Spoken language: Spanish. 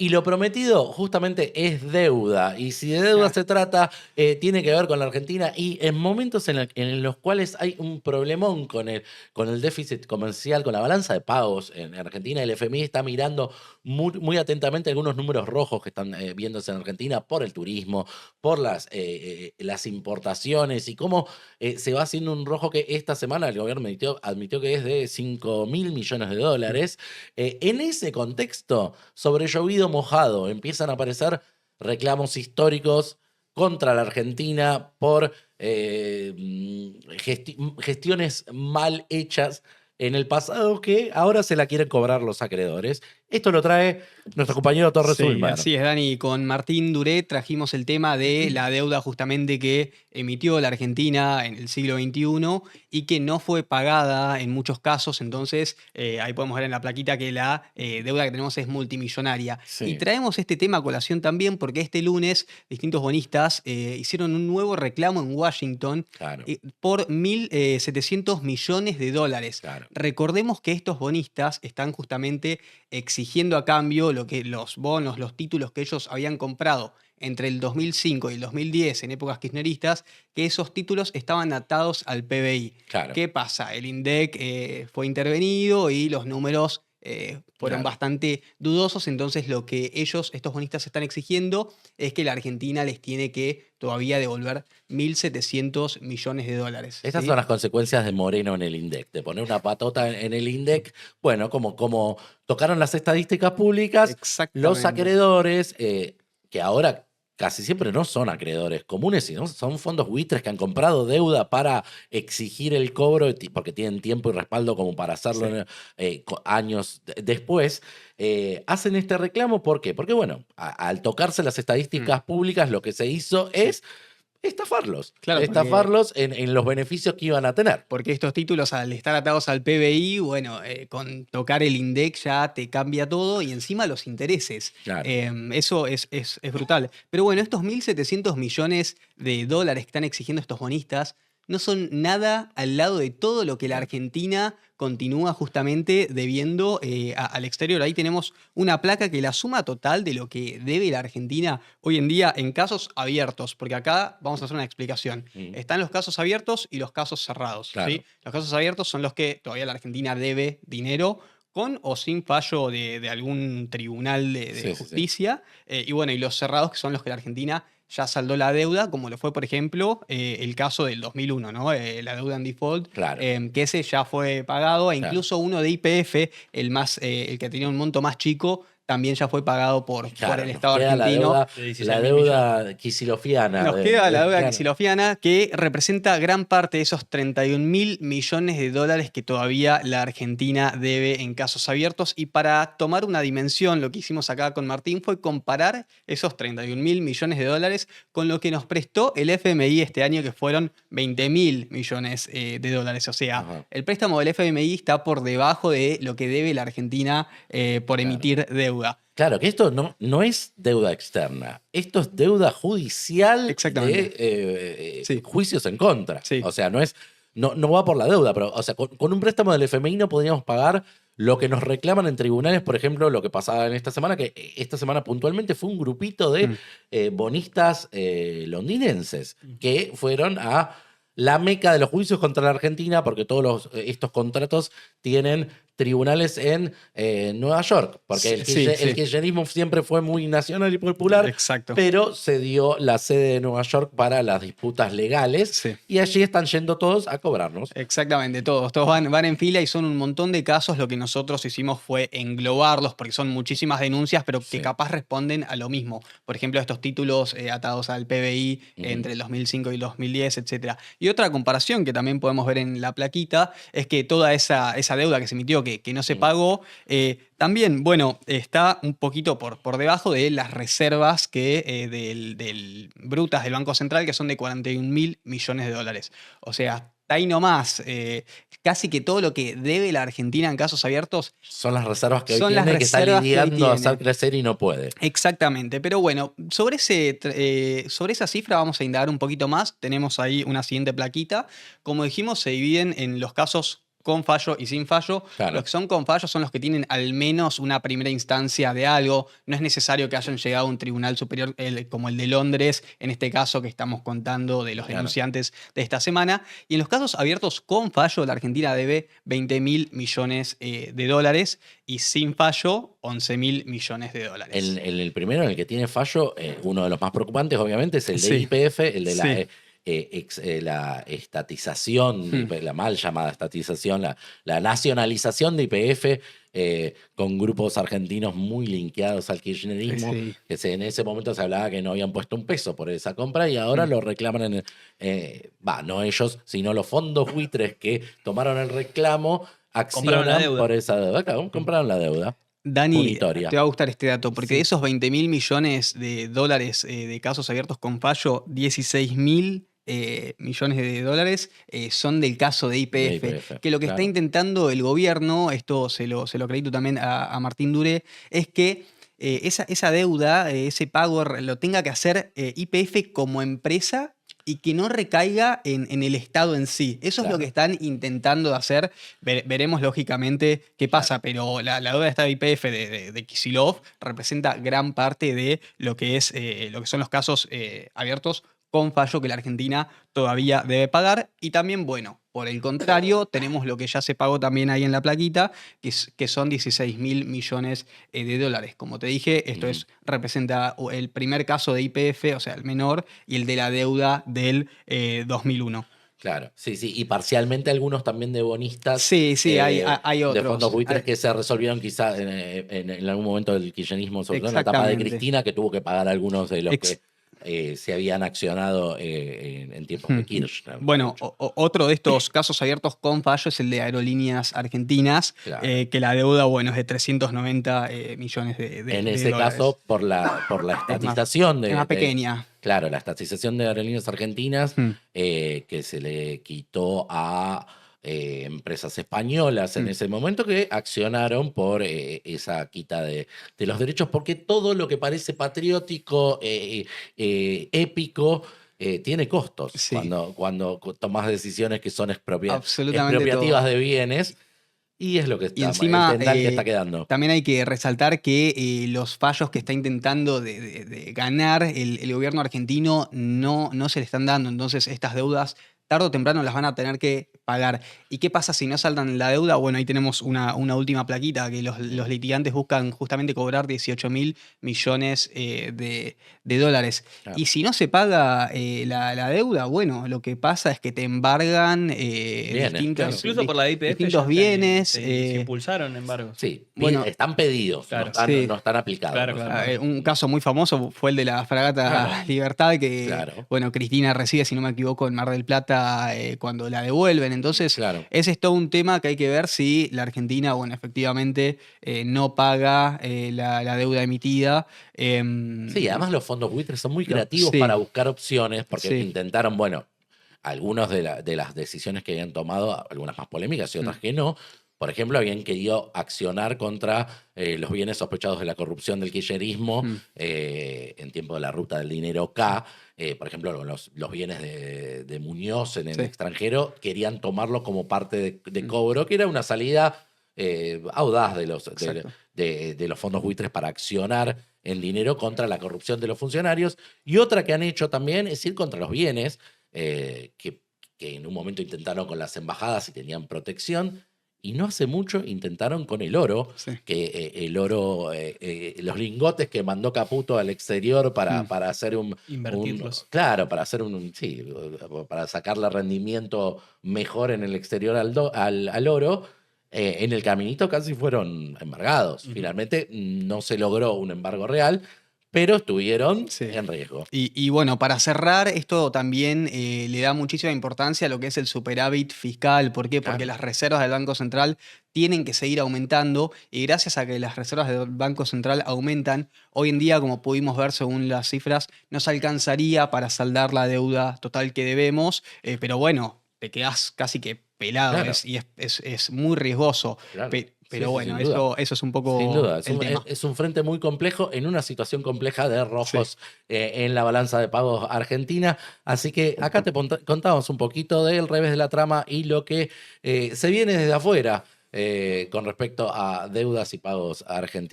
Y lo prometido justamente es deuda. Y si de deuda Claro. se trata, tiene que ver con la Argentina. Y en momentos en los cuales hay un problemón con el déficit comercial, con la balanza de pagos en Argentina, el FMI está mirando muy atentamente algunos números rojos que están viéndose en Argentina por el turismo, por las importaciones y cómo se va haciendo un rojo que esta semana el gobierno admitió que es de 5.000 millones de dólares. En ese contexto, sobre llovido mojado, empiezan a aparecer reclamos históricos contra la Argentina por gestiones mal hechas en el pasado que ahora se la quieren cobrar los acreedores. Esto lo trae nuestro compañero Torres Sí, Ullman. así es, Dani. Con Martín Duré trajimos el tema de la deuda justamente que emitió la Argentina en el siglo XXI y que no fue pagada en muchos casos. Entonces, ahí podemos ver en la plaquita que la deuda que tenemos es multimillonaria. Y Sí, traemos este tema a colación también porque este lunes distintos bonistas hicieron un nuevo reclamo en Washington claro, por 1.700 millones de dólares. claro. Recordemos que estos bonistas están justamente exigiendo a cambio lo que los bonos, los títulos que ellos habían comprado entre el 2005 y el 2010 en épocas kirchneristas, que esos títulos estaban atados al PBI. Claro, ¿Qué pasa? El INDEC fue intervenido y los números fueron claro. bastante dudosos, entonces lo que ellos, estos bonistas, están exigiendo es que la Argentina les tiene que todavía devolver 1.700 millones de dólares. Estas son ¿Sí? las consecuencias de Moreno en el INDEC, de poner una patota en el INDEC. Bueno, como tocaron las estadísticas públicas, los Exactamente. acreedores, que ahora casi siempre no son acreedores comunes, sino son fondos buitres que han comprado deuda para exigir el cobro, porque tienen tiempo y respaldo como para hacerlo Sí. años después, hacen este reclamo. ¿Por qué? Porque, bueno, al tocarse las Mm. estadísticas públicas, lo que se hizo Sí. es estafarlos. Claro, Estafarlos en los beneficios que iban a tener. porque estos títulos, al estar atados al PBI, bueno, con tocar el INDEC ya te cambia todo y encima los intereses. Claro. Eso es brutal. Pero bueno, estos 1.700 millones de dólares que están exigiendo estos bonistas no son nada al lado de todo lo que la No. Argentina continúa justamente debiendo al exterior. Ahí tenemos una placa que la suma total de lo que debe la Argentina hoy en día en casos abiertos, porque acá vamos a hacer una explicación. Mm, Están los casos abiertos y los casos cerrados, ¿sí? claro. Los casos abiertos son los que todavía la Argentina debe dinero con o sin fallo de algún tribunal de Sí, sí, sí. justicia. Y bueno, y los cerrados que son los que la Argentina ya saldó la deuda, como lo fue, por ejemplo, el caso del 2001, ¿no? La deuda en default, Claro, que ese ya fue pagado, e claro. incluso uno de YPF, el que tenía un monto más chico, también ya fue pagado por Claro, el nos Estado queda argentino. De 16 la mil millones. deuda quisilofiana Nos queda la deuda claro, quisilofiana que representa gran parte de esos 31.000 millones de dólares que todavía la Argentina debe en casos abiertos. Y para tomar una dimensión, lo que hicimos acá con Martín fue comparar esos 31.000 millones de dólares con lo que nos prestó el FMI este año, que fueron 20.000 millones de dólares. O sea, ajá, el préstamo del FMI está por debajo de lo que debe la Argentina por claro. emitir deuda. Claro, que esto no es deuda externa, esto es deuda judicial de Exactamente. Sí, juicios en contra. sí. O sea, no va por la deuda, pero o sea, con un préstamo del FMI no podríamos pagar lo que nos reclaman en tribunales, por ejemplo, lo que pasaba en esta semana, que esta semana puntualmente fue un grupito de Mm. bonistas londinenses que fueron a la meca de los juicios contra la Argentina, porque todos estos contratos tienen tribunales en Nueva York, porque Sí, el sí. kirchnerismo siempre fue muy nacional y popular, Exacto. pero se dio la sede de Nueva York para las disputas legales Sí. y allí están yendo todos a cobrarnos. Exactamente, todos van en fila y son un montón de casos. Lo que nosotros hicimos fue englobarlos porque son muchísimas denuncias, pero que Sí. capaz responden a lo mismo. Por ejemplo, estos títulos atados al PBI Ujú. entre el 2005 y el 2010, etcétera. Y otra comparación que también podemos ver en la plaquita es que toda esa deuda que se emitió, que no se Mm. pagó, también, bueno, está un poquito por debajo de las reservas brutas del Banco Central, que son de 41.000 millones de dólares. O sea, ahí nomás, casi que todo lo que debe la Argentina en casos abiertos Son las reservas que hoy son las tiene, que está reservas que hoy lidiando a hacer tiene. crecer y no puede. Exactamente, pero bueno, sobre esa cifra vamos a indagar un poquito más. Tenemos ahí una siguiente plaquita. Como dijimos, se dividen en los casos con fallo y sin fallo. Claro. Los que son con fallo son los que tienen al menos una primera instancia de algo. No es necesario que hayan llegado a un tribunal superior como el de Londres, en este caso que estamos contando de los Claro. denunciantes de esta semana. Y en los casos abiertos con fallo, la Argentina debe 20.000 millones de dólares y sin fallo 11.000 millones de dólares. El primero, en el que tiene fallo, uno de los más preocupantes, obviamente, es el de Sí. YPF, el de Sí. la estatización, Hmm. la mal llamada estatización, la nacionalización de YPF, con grupos argentinos muy linkeados al kirchnerismo, Sí. que en ese momento se hablaba que no habían puesto un peso por esa compra y ahora lo reclaman no ellos, sino los fondos buitres que tomaron el reclamo, Compraron la accionan deuda. por esa deuda. Claro, compraron la deuda. Dani, Unitoria. te va a gustar este dato, porque Sí. de esos 20.000 millones de dólares de casos abiertos con fallo, 16.000 millones de dólares son del caso de YPF. De YPF, Que lo que está claro. intentando el gobierno, esto se lo acredito también a Martín Duré, es que esa deuda, ese pago, lo tenga que hacer YPF como empresa y que no recaiga en el Estado en sí. Eso es Claro. lo que están intentando hacer. Veremos lógicamente qué pasa, pero la deuda de esta YPF de Kicillof representa gran parte de lo que son los casos abiertos con fallo que la Argentina todavía debe pagar. Y también, bueno, por el contrario, tenemos lo que ya se pagó también ahí en la plaquita, que son 16.000 millones de dólares. Como te dije, esto representa el primer caso de YPF, o sea, el menor, y el de la deuda del 2001. Claro, sí, sí. Y parcialmente algunos también de bonistas. Sí, hay De otros. fondos buitres Hay- que se resolvieron quizás en algún momento del kirchnerismo, sobre todo en la etapa de Exactamente. Cristina, que tuvo que pagar algunos de los Ex- que se habían accionado en tiempos de Kirchner. Bueno, otro de estos casos abiertos con fallo es el de Aerolíneas Argentinas, Claro. que la deuda, bueno, es de 390 millones de En de ese dólares. caso, por la estatización Es más pequeña. Claro, la estatización de Aerolíneas Argentinas, que se le quitó a empresas españolas en ese momento que accionaron por esa quita de los derechos, porque todo lo que parece patriótico, épico, tiene costos Sí. cuando tomas decisiones que son Absolutamente expropiativas todo. de bienes, y es lo que Y está, encima, el tendal que está quedando. también hay que resaltar que los fallos que está intentando de ganar el gobierno argentino no se le están dando. Entonces, estas deudas tarde o temprano las van a tener que pagar. ¿Y qué pasa si no saldan la deuda? Bueno, ahí tenemos una última plaquita, que los litigantes buscan justamente cobrar 18.000 millones de dólares. Claro. Y si no se paga la deuda, bueno, lo que pasa es que te embargan claro. Incluso por la YPF distintos bienes. se impulsaron embargos. Sí, Bueno, están pedidos, claro. Sí. no están aplicados. Claro, no claro. están- Un caso muy famoso fue el de la fragata Claro. Libertad, que Claro. bueno, Cristina recibe, si no me equivoco, en Mar del Plata cuando la devuelven. Entonces, Claro. ese es todo un tema que hay que ver si la Argentina, bueno, efectivamente no paga la deuda emitida. Sí, además los fondos buitres son muy creativos sí. para buscar opciones, porque Sí. intentaron, bueno, algunas de las decisiones que habían tomado, algunas más polémicas y otras que no. Por ejemplo, habían querido accionar contra los bienes sospechados de la corrupción del kirchnerismo en tiempo de la ruta del dinero K. Por ejemplo, los bienes de Muñoz en el Sí. extranjero querían tomarlo como parte de cobro, que era una salida audaz de Exacto. los fondos buitres para accionar en dinero contra la corrupción de los funcionarios. Y otra que han hecho también es ir contra los bienes, que en un momento intentaron con las embajadas y tenían protección. Y no hace mucho intentaron con el oro, Sí. que el oro, los lingotes que mandó Caputo al exterior para hacer Invertirlos. claro, para hacer sí, para sacarle rendimiento mejor en el exterior al oro, en el caminito casi fueron embargados. Finalmente no se logró un embargo real, pero estuvieron Sí. en riesgo. Y bueno, para cerrar, esto también le da muchísima importancia a lo que es el superávit fiscal. ¿Por qué? Porque Claro. las reservas del Banco Central tienen que seguir aumentando y gracias a que las reservas del Banco Central aumentan, hoy en día, como pudimos ver según las cifras, nos alcanzaría para saldar la deuda total que debemos, pero bueno, te quedás casi que pelado Claro. y es muy riesgoso. Claro. Pero sí, bueno, sin duda. eso es un poco Sin duda, el tema. es un frente muy complejo en una situación compleja de rojos en la balanza de pagos argentina. Así que acá te contamos un poquito del revés de la trama y lo que se viene desde afuera con respecto a deudas y pagos argentinos.